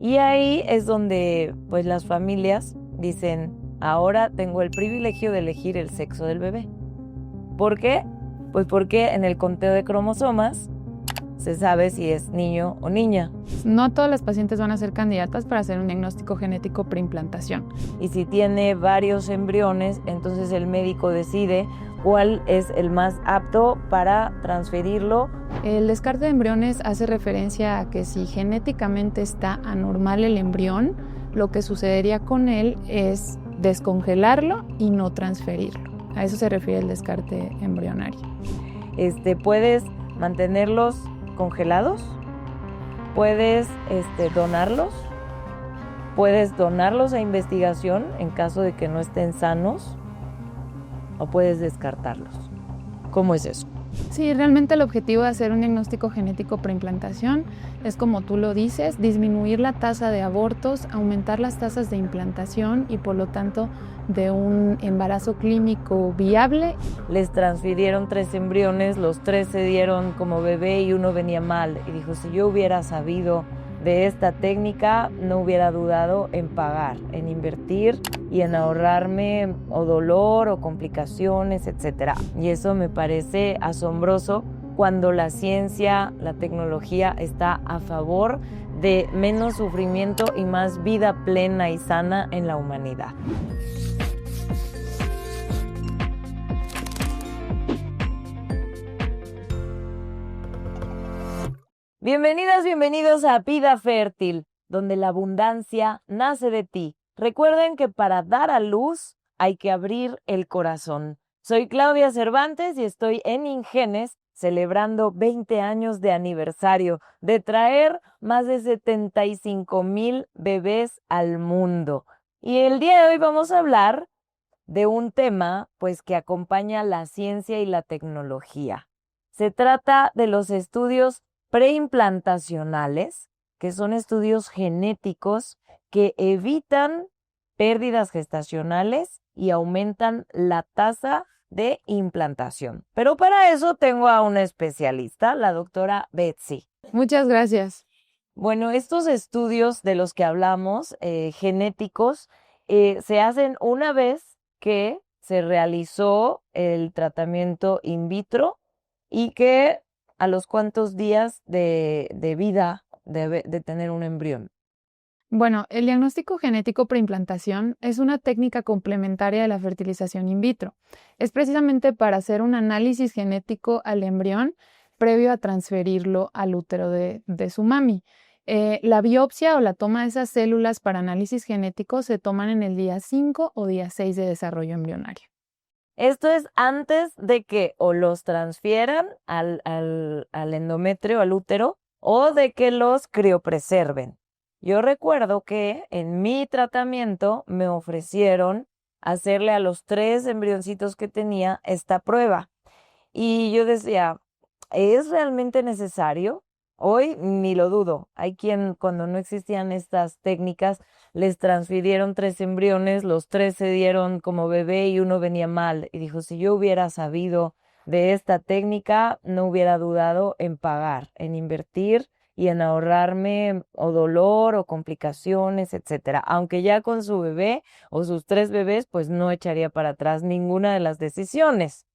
Y ahí es donde pues las familias dicen, ahora tengo el privilegio de elegir el sexo del bebé. ¿Por qué? Pues porque en el conteo de cromosomas se sabe si es niño o niña. No todas las pacientes van a ser candidatas para hacer un diagnóstico genético preimplantación. Y si tiene varios embriones, entonces el médico decide cuál es el más apto para transferirlo. El descarte de embriones hace referencia a que si genéticamente está anormal el embrión, lo que sucedería con él es descongelarlo y no transferirlo. A eso se refiere el descarte embrionario. Puedes mantenerlos congelados, puedes donarlos, puedes donarlos a investigación en caso de que no estén sanos o puedes descartarlos. ¿Cómo es eso? Sí, realmente el objetivo de hacer un diagnóstico genético preimplantación es, como tú lo dices, disminuir la tasa de abortos, aumentar las tasas de implantación y por lo tanto de un embarazo clínico viable. Les transfirieron 3 embriones, los 3 se dieron como bebé y uno venía mal. Y dijo, si yo hubiera sabido de esta técnica, no hubiera dudado en pagar, en invertir y en ahorrarme o dolor o complicaciones, etc. Y eso me parece asombroso cuando la ciencia, la tecnología está a favor de menos sufrimiento y más vida plena y sana en la humanidad. Bienvenidas, bienvenidos a Vida Fértil, donde la abundancia nace de ti. Recuerden que para dar a luz hay que abrir el corazón. Soy Claudia Cervantes y estoy en Ingenes celebrando 20 años de aniversario de traer más de 75,000 bebés al mundo. Y el día de hoy vamos a hablar de un tema pues que acompaña la ciencia y la tecnología. Se trata de los estudios preimplantacionales, que son estudios genéticos que evitan pérdidas gestacionales y aumentan la tasa de implantación. Pero para eso tengo a una especialista, la doctora Betsy. Muchas gracias. Bueno, estos estudios de los que hablamos, genéticos, se hacen una vez que se realizó el tratamiento in vitro y que a los cuantos días de vida debe de tener un embrión. Bueno, el diagnóstico genético preimplantación es una técnica complementaria de la fertilización in vitro. Es precisamente para hacer un análisis genético al embrión previo a transferirlo al útero de su mami. La biopsia o la toma de esas células para análisis genético se toman en el día 5 o día 6 de desarrollo embrionario. Esto es antes de que o los transfieran al endometrio, al útero, o de que los criopreserven. Yo recuerdo que en mi tratamiento me ofrecieron hacerle a los 3 embrioncitos que tenía esta prueba. Y yo decía, ¿es realmente necesario? Hoy ni lo dudo. Hay quien, cuando no existían estas técnicas, les transfirieron 3 embriones, los 3 se dieron como bebé y uno venía mal. Y dijo, si yo hubiera sabido de esta técnica, no hubiera dudado en pagar, en invertir y en ahorrarme o dolor o complicaciones, etc. Aunque ya con su bebé o sus 3 bebés, pues no echaría para atrás ninguna de las decisiones.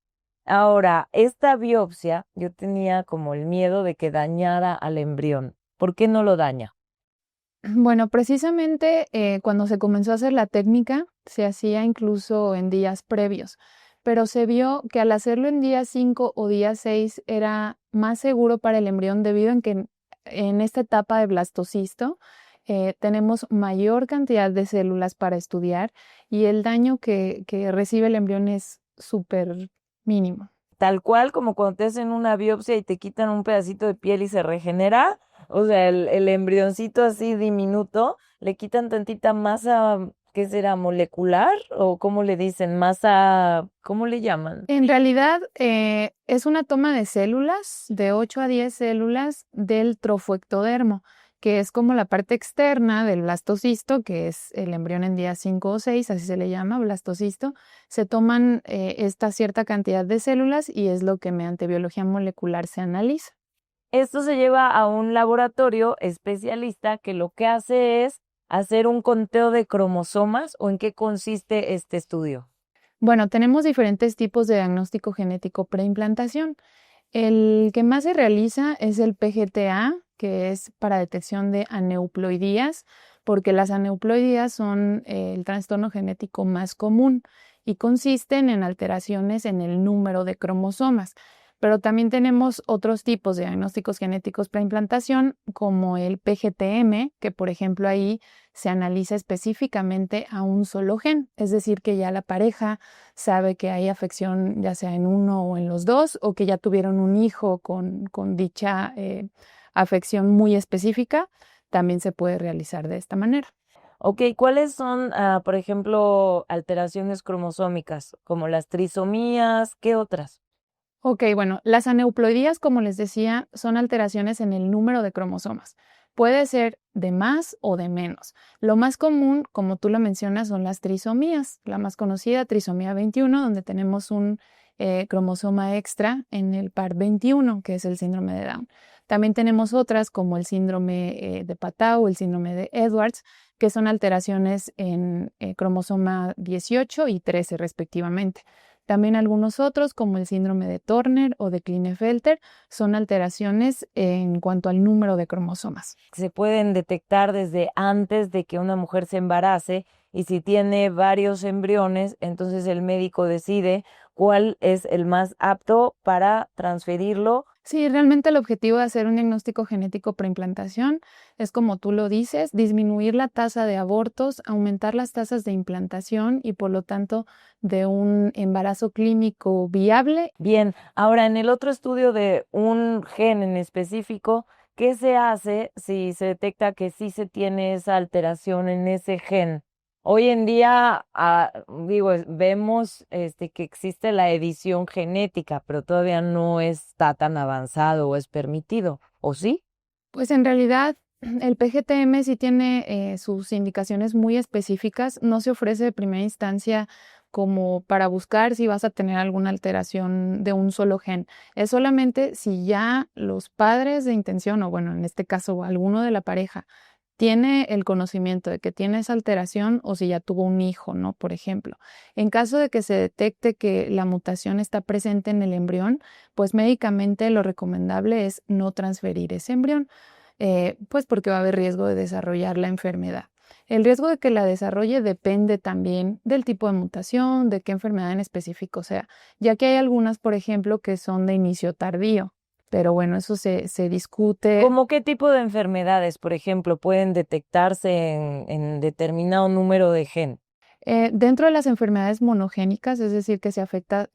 Ahora, esta biopsia, yo tenía como el miedo de que dañara al embrión. ¿Por qué no lo daña? Bueno, precisamente cuando se comenzó a hacer la técnica, se hacía incluso en días previos, pero se vio que al hacerlo en día 5 o día 6 era más seguro para el embrión debido a que en esta etapa de blastocisto tenemos mayor cantidad de células para estudiar y el daño que recibe el embrión es súper mínimo. Tal cual como cuando te hacen una biopsia y te quitan un pedacito de piel y se regenera, o sea, el embrioncito así diminuto, le quitan tantita masa, ¿qué será? ¿Molecular? ¿O cómo le dicen? Masa, ¿cómo le llaman? En realidad es una toma de células, de 8 a 10 células del trofoectodermo, que es como la parte externa del blastocisto, que es el embrión en día 5 o 6, así se le llama, blastocisto. Se toman esta cierta cantidad de células y es lo que mediante biología molecular se analiza. Esto se lleva a un laboratorio especialista que lo que hace es hacer un conteo de cromosomas. ¿O en qué consiste este estudio? Bueno, tenemos diferentes tipos de diagnóstico genético preimplantación. El que más se realiza es el PGT-A, que es para detección de aneuploidías, porque las aneuploidías son el trastorno genético más común y consisten en alteraciones en el número de cromosomas. Pero también tenemos otros tipos de diagnósticos genéticos preimplantación, como el PGT-M, que por ejemplo ahí se analiza específicamente a un solo gen, es decir, que ya la pareja sabe que hay afección ya sea en uno o en los dos, o que ya tuvieron un hijo con dicha afección muy específica, también se puede realizar de esta manera. Ok, ¿cuáles son, por ejemplo, alteraciones cromosómicas, como las trisomías? ¿Qué otras? Ok, bueno, las aneuploidías, como les decía, son alteraciones en el número de cromosomas. Puede ser de más o de menos. Lo más común, como tú lo mencionas, son las trisomías. La más conocida, trisomía 21, donde tenemos un cromosoma extra en el par 21, que es el síndrome de Down. También tenemos otras como el síndrome de Patau o el síndrome de Edwards, que son alteraciones en cromosoma 18 y 13 respectivamente. También algunos otros, como el síndrome de Turner o de Klinefelter, son alteraciones en cuanto al número de cromosomas. Se pueden detectar desde antes de que una mujer se embarace, y si tiene varios embriones, entonces el médico decide cuál es el más apto para transferirlo. Sí, realmente el objetivo de hacer un diagnóstico genético preimplantación es, como tú lo dices, disminuir la tasa de abortos, aumentar las tasas de implantación y por lo tanto de un embarazo clínico viable. Bien, ahora en el otro estudio de un gen en específico, ¿qué se hace si se detecta que sí se tiene esa alteración en ese gen? Hoy en día, vemos que existe la edición genética, pero todavía no está tan avanzado o es permitido, ¿o sí? Pues en realidad el PGTM sí tiene sus indicaciones muy específicas, no se ofrece de primera instancia como para buscar si vas a tener alguna alteración de un solo gen. Es solamente si ya los padres de intención, o bueno, en este caso alguno de la pareja, tiene el conocimiento de que tiene esa alteración o si ya tuvo un hijo, ¿no? Por ejemplo, en caso de que se detecte que la mutación está presente en el embrión, pues médicamente lo recomendable es no transferir ese embrión, pues porque va a haber riesgo de desarrollar la enfermedad. El riesgo de que la desarrolle depende también del tipo de mutación, de qué enfermedad en específico sea, ya que hay algunas, por ejemplo, que son de inicio tardío, pero bueno, eso se discute. ¿Cómo qué tipo de enfermedades, por ejemplo, pueden detectarse en determinado número de gen? Dentro de las enfermedades monogénicas, es decir, que se afecta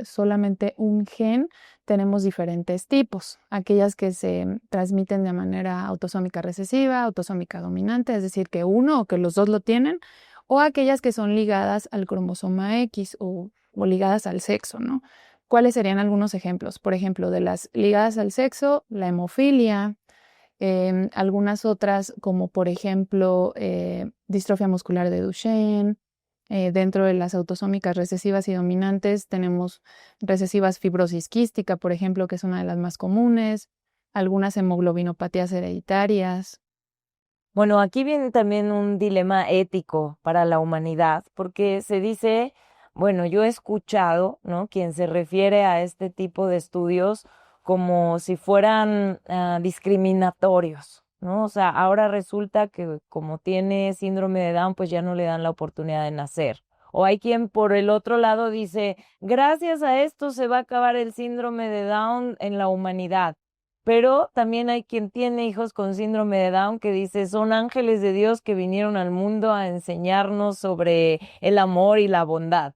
solamente un gen, tenemos diferentes tipos. Aquellas que se transmiten de manera autosómica recesiva, autosómica dominante, es decir, que uno o que los dos lo tienen, o aquellas que son ligadas al cromosoma X o ligadas al sexo, ¿no? ¿Cuáles serían algunos ejemplos? Por ejemplo, de las ligadas al sexo, la hemofilia, algunas otras como por ejemplo distrofia muscular de Duchenne. Dentro de las autosómicas recesivas y dominantes tenemos recesivas fibrosis quística, por ejemplo, que es una de las más comunes, algunas hemoglobinopatías hereditarias. Bueno, aquí viene también un dilema ético para la humanidad, porque se dice, bueno, yo he escuchado, ¿no? Quien se refiere a este tipo de estudios como si fueran discriminatorios, ¿no? O sea, ahora resulta que como tiene síndrome de Down, pues ya no le dan la oportunidad de nacer. O hay quien por el otro lado dice, gracias a esto se va a acabar el síndrome de Down en la humanidad. Pero también hay quien tiene hijos con síndrome de Down que dice, son ángeles de Dios que vinieron al mundo a enseñarnos sobre el amor y la bondad.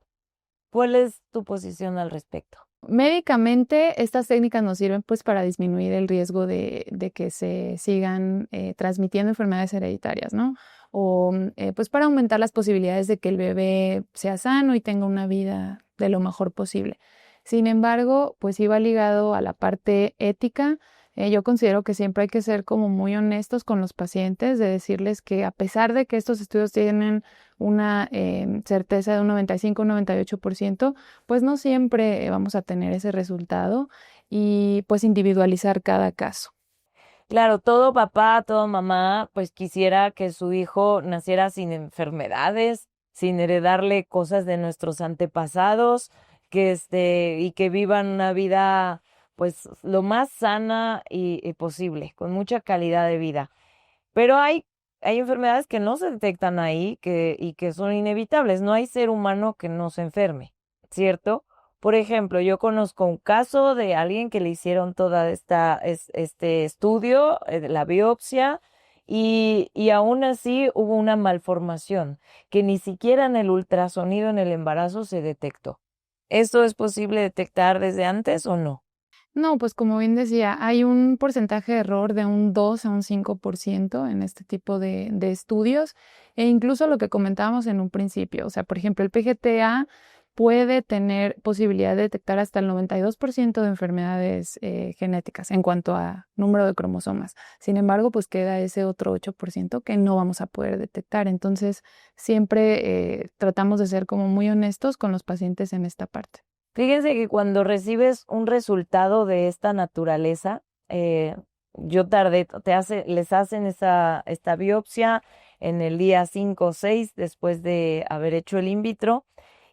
¿Cuál es tu posición al respecto? Médicamente, estas técnicas nos sirven pues para disminuir el riesgo de que se sigan transmitiendo enfermedades hereditarias, ¿no? O pues para aumentar las posibilidades de que el bebé sea sano y tenga una vida de lo mejor posible. Sin embargo, pues iba ligado a la parte ética. Yo considero que siempre hay que ser como muy honestos con los pacientes, de decirles que a pesar de que estos estudios tienen una certeza de un 95 o 98%, pues no siempre vamos a tener ese resultado y pues individualizar cada caso. Claro, todo papá, toda mamá, pues quisiera que su hijo naciera sin enfermedades, sin heredarle cosas de nuestros antepasados, y que vivan una vida, pues, lo más sana y posible, con mucha calidad de vida. Pero hay enfermedades que no se detectan ahí y que son inevitables. No hay ser humano que no se enferme, ¿cierto? Por ejemplo, yo conozco un caso de alguien que le hicieron toda este estudio, la biopsia, y aún así hubo una malformación que ni siquiera en el ultrasonido en el embarazo se detectó. ¿Esto es posible detectar desde antes o no? No, pues como bien decía, hay un porcentaje de error de un 2 a un 5% en este tipo de estudios, e incluso lo que comentábamos en un principio, o sea, por ejemplo, el PGTA puede tener posibilidad de detectar hasta el 92% de enfermedades genéticas en cuanto a número de cromosomas. Sin embargo, pues queda ese otro 8% que no vamos a poder detectar. Entonces, siempre tratamos de ser como muy honestos con los pacientes en esta parte. Fíjense que cuando recibes un resultado de esta naturaleza, eh, yo tardé, les hacen esta biopsia en el día 5 o 6 después de haber hecho el in vitro,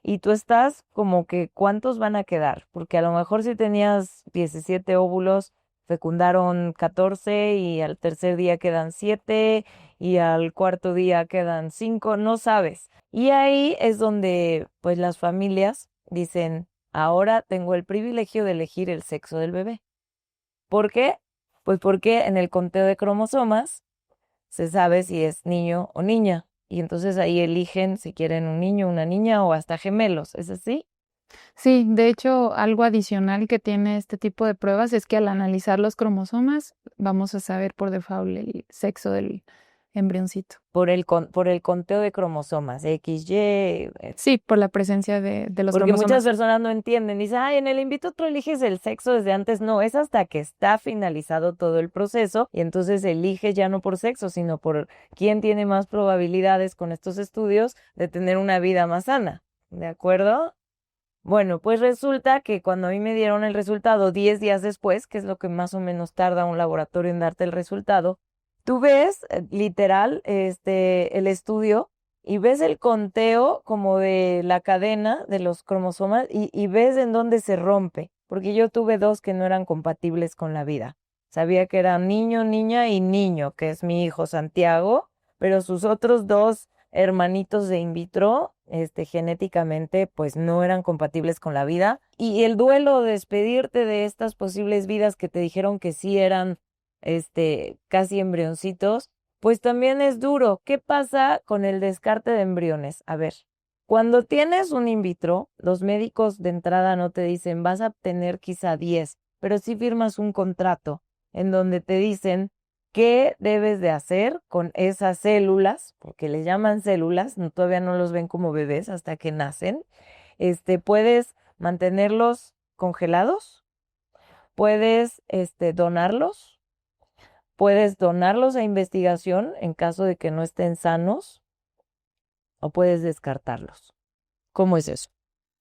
y tú estás como que ¿cuántos van a quedar? Porque a lo mejor si tenías 17 óvulos, fecundaron 14 y al tercer día quedan 7 y al cuarto día quedan 5, no sabes. Y ahí es donde pues las familias dicen, ahora tengo el privilegio de elegir el sexo del bebé. ¿Por qué? Pues porque en el conteo de cromosomas se sabe si es niño o niña. Y entonces ahí eligen si quieren un niño, una niña o hasta gemelos. ¿Es así? Sí, de hecho, algo adicional que tiene este tipo de pruebas es que al analizar los cromosomas vamos a saber por default el sexo del embrioncito. Por el conteo de cromosomas, XY. Sí, por la presencia de los Porque muchas cromosomas. personas no entienden. Dicen, ay, en el in vitro tú eliges el sexo desde antes. No, es hasta que está finalizado todo el proceso y entonces eliges ya no por sexo, sino por quién tiene más probabilidades con estos estudios de tener una vida más sana. ¿De acuerdo? Bueno, pues resulta que cuando a mí me dieron el resultado 10 días después, que es lo que más o menos tarda un laboratorio en darte el resultado, tú ves literal el estudio y ves el conteo como de la cadena de los cromosomas y ves en dónde se rompe, porque yo tuve dos que no eran compatibles con la vida. Sabía que eran niño, niña y niño, que es mi hijo Santiago, pero sus otros dos hermanitos de in vitro, genéticamente, pues no eran compatibles con la vida. Y el duelo de despedirte de estas posibles vidas que te dijeron que sí eran, casi embrioncitos, pues también es duro. ¿Qué pasa con el descarte de embriones? A ver, cuando tienes un in vitro, los médicos de entrada no te dicen vas a tener quizá 10, pero sí firmas un contrato en donde te dicen qué debes de hacer con esas células, porque les llaman células, todavía no los ven como bebés hasta que nacen. Puedes mantenerlos congelados, puedes, donarlos, puedes donarlos a investigación en caso de que no estén sanos o puedes descartarlos. ¿Cómo es eso?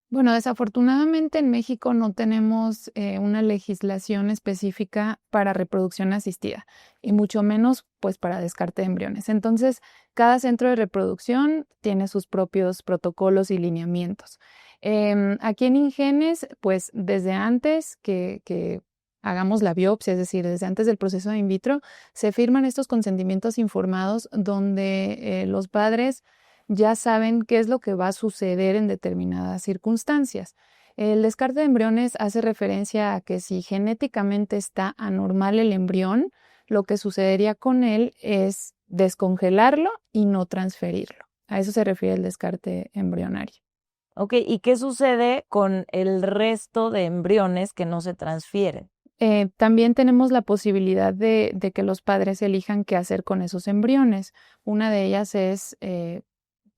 Bueno, desafortunadamente en México no tenemos una legislación específica para reproducción asistida y mucho menos pues para descarte de embriones. Entonces, cada centro de reproducción tiene sus propios protocolos y lineamientos. Aquí en Ingenes, pues desde antes que hagamos la biopsia, es decir, desde antes del proceso de in vitro, se firman estos consentimientos informados donde los padres ya saben qué es lo que va a suceder en determinadas circunstancias. El descarte de embriones hace referencia a que si genéticamente está anormal el embrión, lo que sucedería con él es descongelarlo y no transferirlo. A eso se refiere el descarte embrionario. Ok, ¿y qué sucede con el resto de embriones que no se transfieren? También tenemos la posibilidad de que los padres elijan qué hacer con esos embriones. Una de ellas es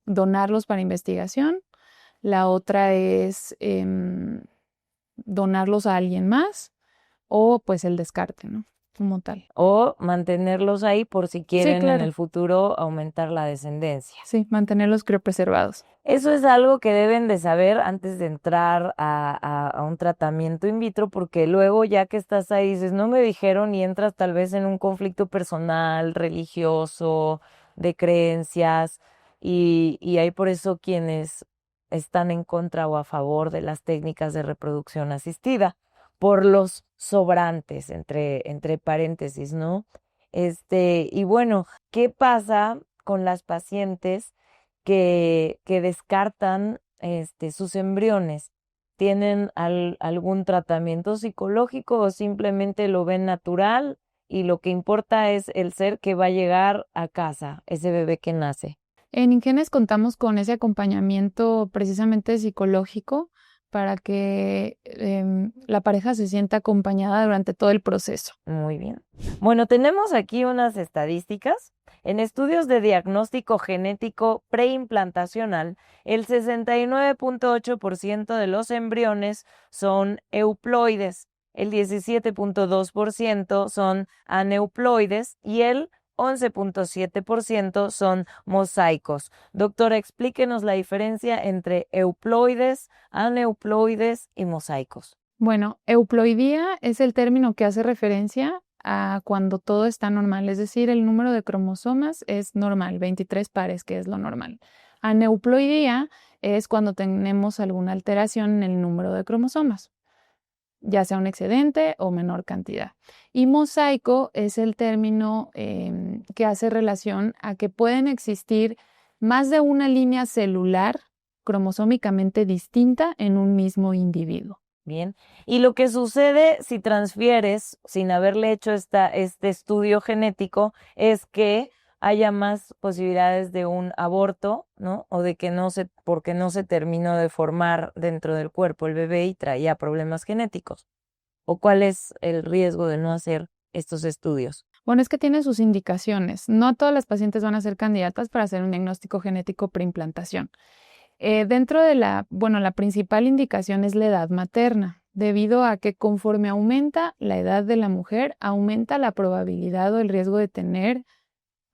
donarlos para investigación. La otra es donarlos a alguien más o pues el descarte, ¿no? como tal. O mantenerlos ahí por si quieren en claro. el futuro aumentar la descendencia. Sí, mantenerlos criopreservados. Eso es algo que deben de saber antes de entrar a un tratamiento in vitro, porque luego ya que estás ahí dices, no me dijeron y entras tal vez en un conflicto personal, religioso, de creencias, y hay por eso quienes están en contra o a favor de las técnicas de reproducción asistida, por los sobrantes, entre paréntesis, ¿no? Y bueno, ¿qué pasa con las pacientes que descartan sus embriones? ¿Tienen algún tratamiento psicológico o simplemente lo ven natural y lo que importa es el ser que va a llegar a casa, ese bebé que nace? En Ingenes contamos con ese acompañamiento precisamente psicológico para que la pareja se sienta acompañada durante todo el proceso. Muy bien. Bueno, tenemos aquí unas estadísticas. En estudios de diagnóstico genético preimplantacional, el 69.8% de los embriones son euploides, el 17.2% son aneuploides y el 11.7% son mosaicos. Doctora, explíquenos la diferencia entre euploides, aneuploides y mosaicos. Bueno, euploidía es el término que hace referencia a cuando todo está normal, es decir, el número de cromosomas es normal, 23 pares, que es lo normal. Aneuploidía es cuando tenemos alguna alteración en el número de cromosomas, ya sea un excedente o menor cantidad. Y mosaico es el término que hace relación a que pueden existir más de una línea celular cromosómicamente distinta en un mismo individuo. Bien. Y lo que sucede si transfieres sin haberle hecho este estudio genético es que haya más posibilidades de un aborto, ¿no? O de que porque no se terminó de formar dentro del cuerpo el bebé y traía problemas genéticos. ¿O cuál es el riesgo de no hacer estos estudios? Bueno, es que tiene sus indicaciones. No todas las pacientes van a ser candidatas para hacer un diagnóstico genético preimplantación. Dentro de la principal indicación es la edad materna, debido a que conforme aumenta la edad de la mujer, aumenta la probabilidad o el riesgo de tener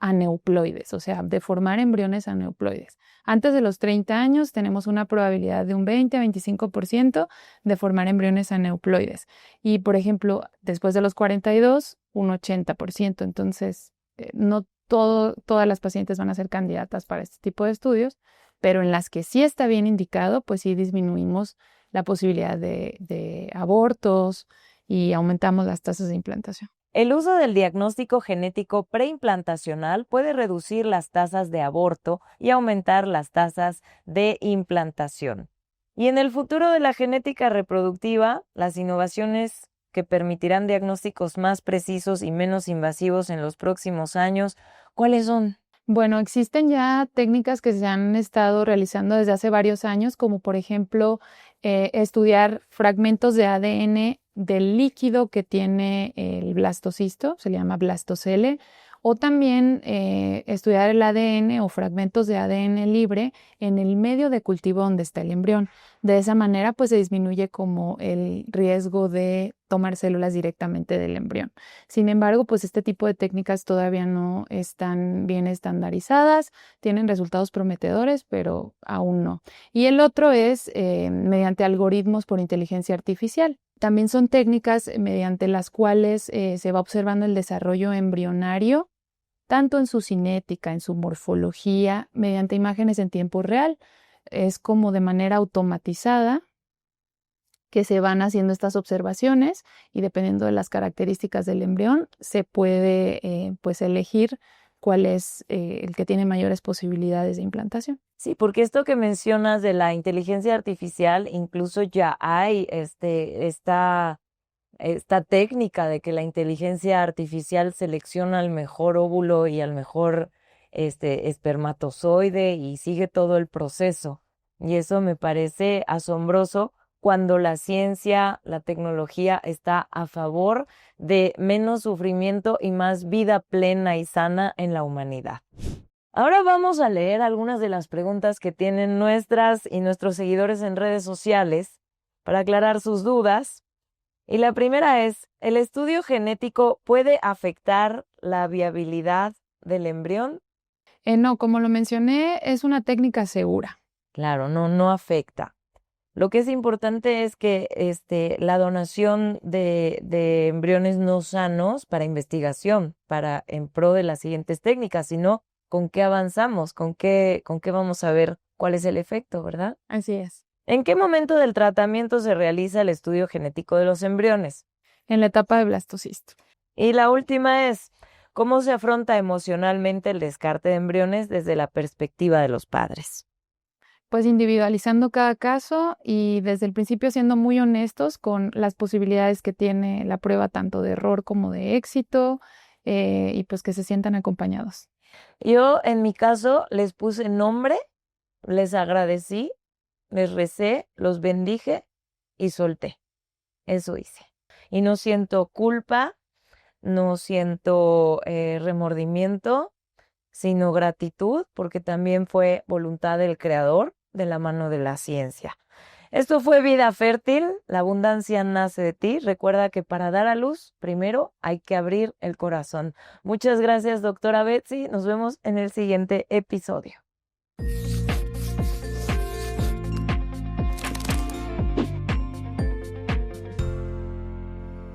aneuploides, o sea, de formar embriones aneuploides. Antes de los 30 años tenemos una probabilidad de un 20 a 25% de formar embriones aneuploides. Y, por ejemplo, después de los 42, un 80%. Entonces, no todas las pacientes van a ser candidatas para este tipo de estudios, pero en las que sí está bien indicado, pues sí disminuimos la posibilidad de abortos y aumentamos las tasas de implantación. El uso del diagnóstico genético preimplantacional puede reducir las tasas de aborto y aumentar las tasas de implantación. Y en el futuro de la genética reproductiva, las innovaciones que permitirán diagnósticos más precisos y menos invasivos en los próximos años, ¿cuáles son? Bueno, existen ya técnicas que se han estado realizando desde hace varios años, como por ejemplo estudiar fragmentos de ADN del líquido que tiene el blastocisto, se le llama blastocele, o también estudiar el ADN o fragmentos de ADN libre en el medio de cultivo donde está el embrión. De esa manera, pues se disminuye como el riesgo de tomar células directamente del embrión. Sin embargo, pues este tipo de técnicas todavía no están bien estandarizadas, tienen resultados prometedores, pero aún no. Y el otro es mediante algoritmos por inteligencia artificial. También son técnicas mediante las cuales se va observando el desarrollo embrionario, tanto en su cinética, en su morfología, mediante imágenes en tiempo real. Es como de manera automatizada que se van haciendo estas observaciones y dependiendo de las características del embrión, se puede pues elegir cuál es el que tiene mayores posibilidades de implantación. Sí, porque esto que mencionas de la inteligencia artificial, incluso ya hay esta técnica de que la inteligencia artificial selecciona al mejor óvulo y al mejor espermatozoide y sigue todo el proceso. Y eso me parece asombroso cuando la ciencia, la tecnología está a favor de menos sufrimiento y más vida plena y sana en la humanidad. Ahora vamos a leer algunas de las preguntas que tienen nuestras y nuestros seguidores en redes sociales para aclarar sus dudas. Y la primera es, ¿el estudio genético puede afectar la viabilidad del embrión? No, como lo mencioné, es una técnica segura. Claro, no afecta. Lo que es importante es que la donación de embriones no sanos para investigación, para en pro de las siguientes técnicas, sino con qué avanzamos, con qué vamos a ver cuál es el efecto, ¿verdad? Así es. ¿En qué momento del tratamiento se realiza el estudio genético de los embriones? En la etapa de blastocisto. Y la última es, ¿cómo se afronta emocionalmente el descarte de embriones desde la perspectiva de los padres? Pues individualizando cada caso y desde el principio siendo muy honestos con las posibilidades que tiene la prueba tanto de error como de éxito y pues que se sientan acompañados. Yo, en mi caso, les puse nombre, les agradecí, les recé, los bendije y solté. Eso hice. Y no siento culpa, no siento remordimiento, sino gratitud, porque también fue voluntad del Creador de la mano de la ciencia. Esto fue Vida Fértil, la abundancia nace de ti. Recuerda que para dar a luz, primero hay que abrir el corazón. Muchas gracias, doctora Betsy. Nos vemos en el siguiente episodio.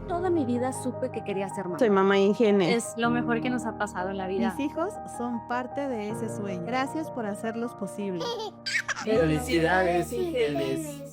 Toda mi vida supe que quería ser mamá. Soy mamá Ingenes. Es lo mejor que nos ha pasado en la vida. Mis hijos son parte de ese sueño. Gracias por hacerlos posible. Felicidades, Ingenes.